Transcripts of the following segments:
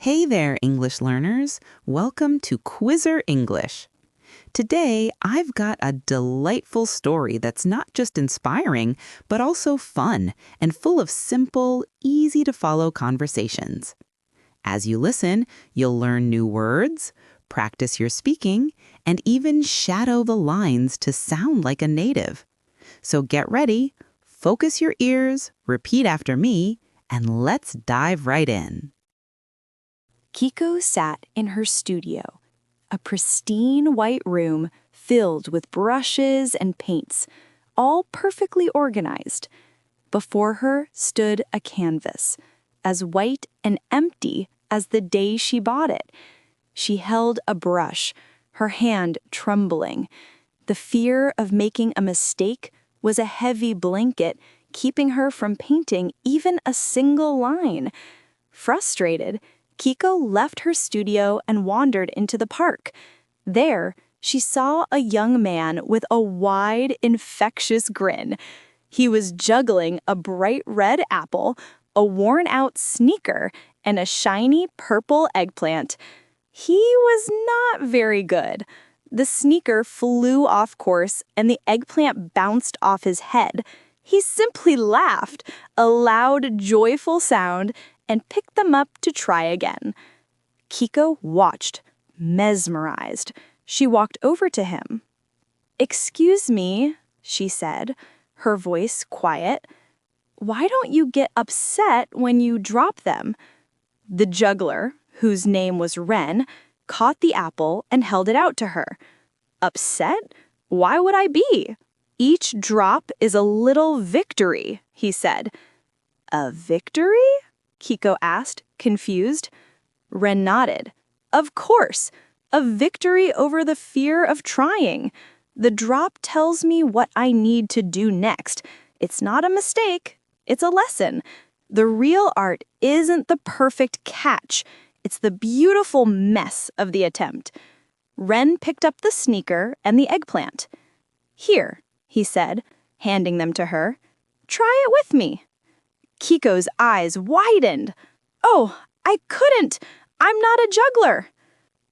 Hey there, English learners. Welcome to Quizzer English. Today, I've got a delightful story that's not just inspiring, but also fun and full of simple, easy-to-follow conversations. As you listen, you'll learn new words, practice your speaking, and even shadow the lines to sound like a native. So get ready, focus your ears, repeat after me, and let's dive right in. Kiko sat in her studio, a pristine white room filled with brushes and paints, all perfectly organized. Before her stood a canvas, as white and empty as the day she bought it. She held a brush, her hand trembling. The fear of making a mistake was a heavy blanket, keeping her from painting even a single line. Frustrated, Kiko left her studio and wandered into the park. There, she saw a young man with a wide, infectious grin. He was juggling a bright red apple, a worn-out sneaker, and a shiny purple eggplant. He was not very good. The sneaker flew off course, and the eggplant bounced off his head. He simply laughed, a loud, joyful sound, and picked them up to try again. Kiko watched, mesmerized. She walked over to him. "Excuse me," she said, her voice quiet. "Why don't you get upset when you drop them?" The juggler, whose name was Ren, caught the apple and held it out to her. "Upset? Why would I be? Each drop is a little victory," he said. "A victory?" Kiko asked, confused. Ren nodded. "Of course, a victory over the fear of trying. The drop tells me what I need to do next. It's not a mistake, it's a lesson. The real art isn't the perfect catch, it's the beautiful mess of the attempt." Ren picked up the sneaker and the eggplant. "Here," he said, handing them to her. "Try it with me." Kiko's eyes widened. "Oh, I couldn't! I'm not a juggler!"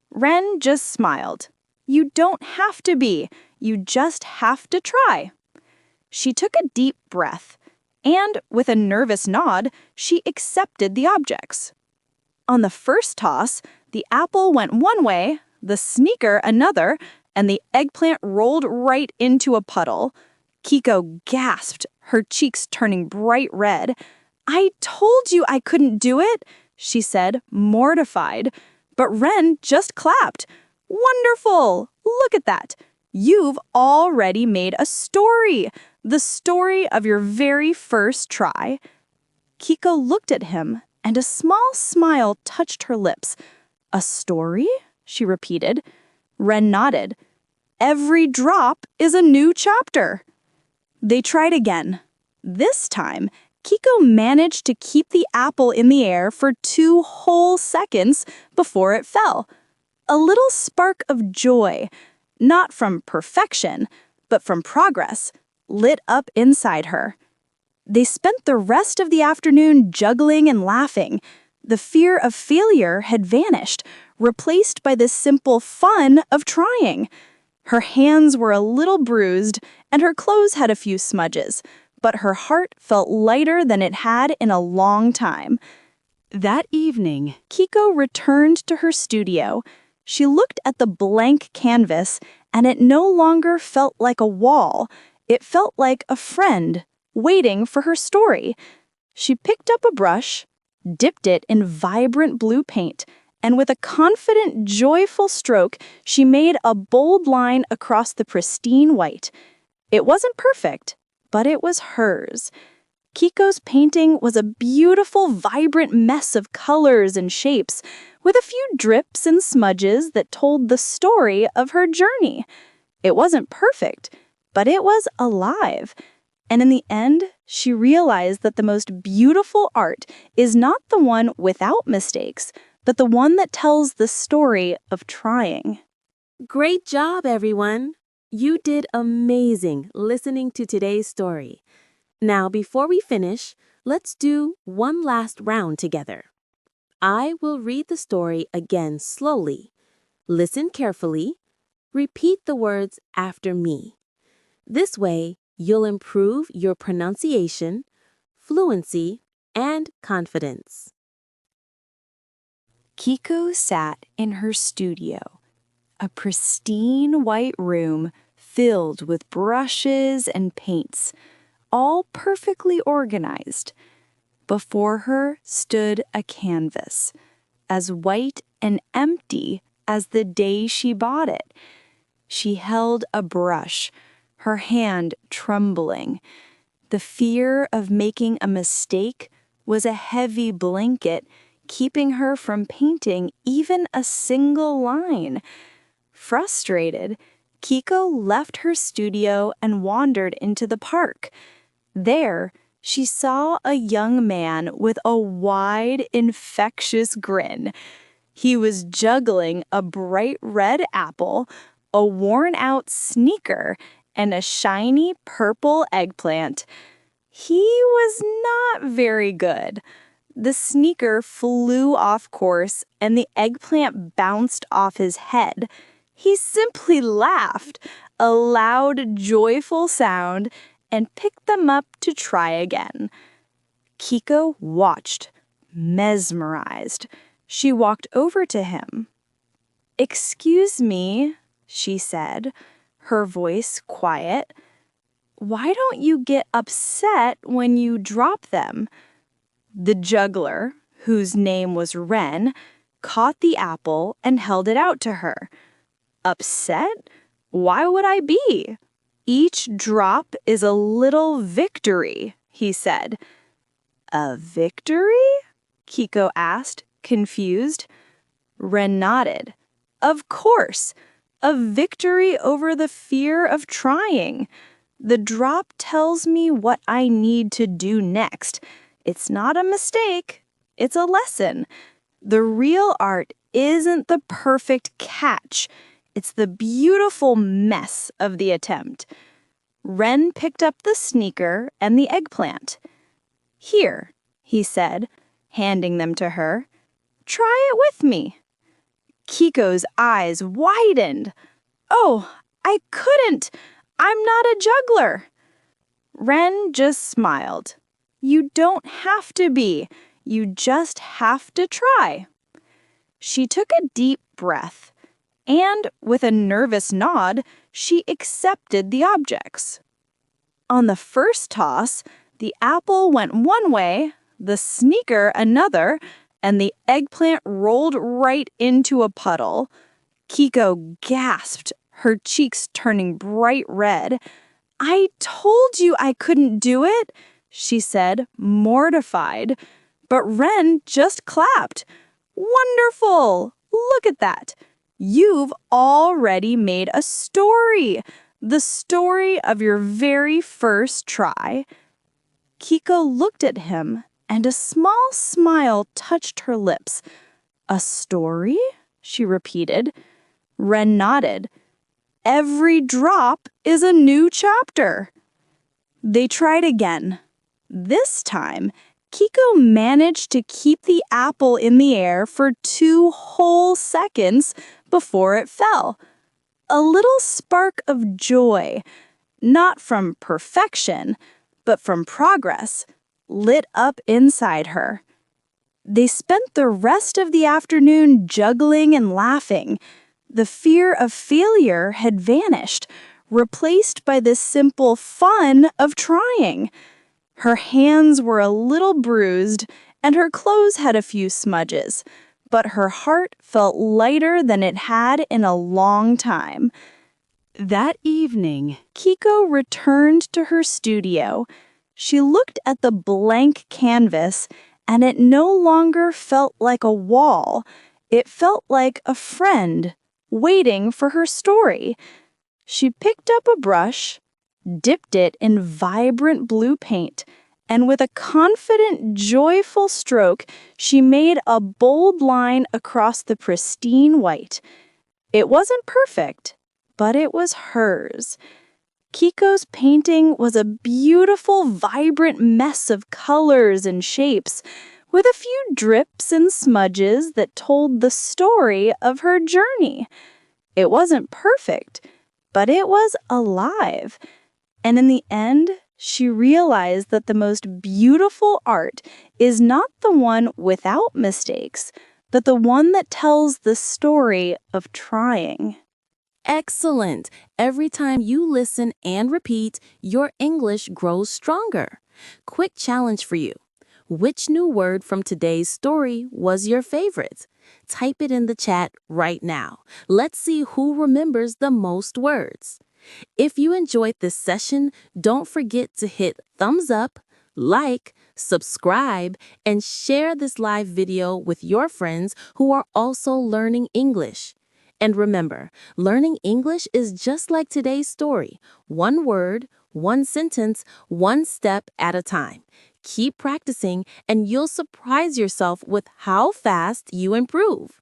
Ren just smiled. "You don't have to be. You just have to try." She took a deep breath, and with a nervous nod, she accepted the objects. On the first toss, the apple went one way, the sneaker another, and the eggplant rolled right into a puddle. Kiko gasped, her cheeks turning bright red. "I told you I couldn't do it," she said, mortified. But Ren just clapped. "Wonderful! Look at that! You've already made a story, the story of your very first try." Kiko looked at him, and a small smile touched her lips. "A story?" she repeated. Ren nodded. "Every drop is a new chapter." They tried again. This time, Kiko managed to keep the apple in the air for 2 whole seconds before it fell. A little spark of joy, not from perfection, but from progress, lit up inside her. They spent the rest of the afternoon juggling and laughing. The fear of failure had vanished, replaced by the simple fun of trying. Her hands were a little bruised, and her clothes had a few smudges, but her heart felt lighter than it had in a long time. That evening, Kiko returned to her studio. She looked at the blank canvas, and it no longer felt like a wall. It felt like a friend, waiting for her story. She picked up a brush, dipped it in vibrant blue paint, and with a confident, joyful stroke, she made a bold line across the pristine white. It wasn't perfect, but it was hers. Kiko's painting was a beautiful, vibrant mess of colors and shapes, with a few drips and smudges that told the story of her journey. It wasn't perfect, but it was alive. And in the end, she realized that the most beautiful art is not the one without mistakes, but the one that tells the story of trying. Great job, everyone! You did amazing listening to today's story. Now, before we finish, let's do one last round together. I will read the story again slowly. Listen carefully. Repeat the words after me. This way, you'll improve your pronunciation, fluency, and confidence. Kiko sat in her studio, a pristine white room filled with brushes and paints, all perfectly organized. Before her stood a canvas, as white and empty as the day she bought it. She held a brush, her hand trembling. The fear of making a mistake was a heavy blanket, keeping her from painting even a single line. Frustrated, Kiko left her studio and wandered into the park. There, she saw a young man with a wide, infectious grin. He was juggling a bright red apple, a worn-out sneaker, and a shiny purple eggplant. He was not very good. The sneaker flew off course, and the eggplant bounced off his head. He simply laughed, a loud, joyful sound, and picked them up to try again. Kiko watched, mesmerized. She walked over to him. "Excuse me," she said, her voice quiet. "Why don't you get upset when you drop them?" The juggler, whose name was Ren, caught the apple and held it out to her. "Upset? Why would I be? Each drop is a little victory," he said. "A victory?" Kiko asked, confused. Ren nodded. "Of course, a victory over the fear of trying. The drop tells me what I need to do next. It's not a mistake, it's a lesson. The real art isn't the perfect catch. It's the beautiful mess of the attempt." Ren picked up the sneaker and the eggplant. "Here," he said, handing them to her. "Try it with me." Kiko's eyes widened. "Oh, I couldn't. I'm not a juggler." Ren just smiled. "You don't have to be. You just have to try." She took a deep breath, and with a nervous nod, she accepted the objects. On the first toss, the apple went one way, the sneaker another, and the eggplant rolled right into a puddle. Kiko gasped, her cheeks turning bright red. "I told you I couldn't do it," she said, mortified. But Ren just clapped. "Wonderful! Look at that! You've already made a story, the story of your very first try." Kiko looked at him, and a small smile touched her lips. "A story?" she repeated. Ren nodded. "Every drop is a new chapter." They tried again. This time, Kiko managed to keep the apple in the air for 2 whole seconds before it fell. A little spark of joy, not from perfection, but from progress, lit up inside her. They spent the rest of the afternoon juggling and laughing. The fear of failure had vanished, replaced by the simple fun of trying. Her hands were a little bruised, and her clothes had a few smudges, but her heart felt lighter than it had in a long time. That evening, Kiko returned to her studio. She looked at the blank canvas, and it no longer felt like a wall. It felt like a friend waiting for her story. She picked up a brush, dipped it in vibrant blue paint, and with a confident, joyful stroke, she made a bold line across the pristine white. It wasn't perfect, but it was hers. Kiko's painting was a beautiful, vibrant mess of colors and shapes, with a few drips and smudges that told the story of her journey. It wasn't perfect, but it was alive. And in the end, she realized that the most beautiful art is not the one without mistakes, but the one that tells the story of trying. Excellent! Every time you listen and repeat, your English grows stronger. Quick challenge for you. Which new word from today's story was your favorite? Type it in the chat right now. Let's see who remembers the most words. If you enjoyed this session, don't forget to hit thumbs up, like, subscribe, and share this live video with your friends who are also learning English. And remember, learning English is just like today's story. One word, one sentence, one step at a time. Keep practicing and you'll surprise yourself with how fast you improve.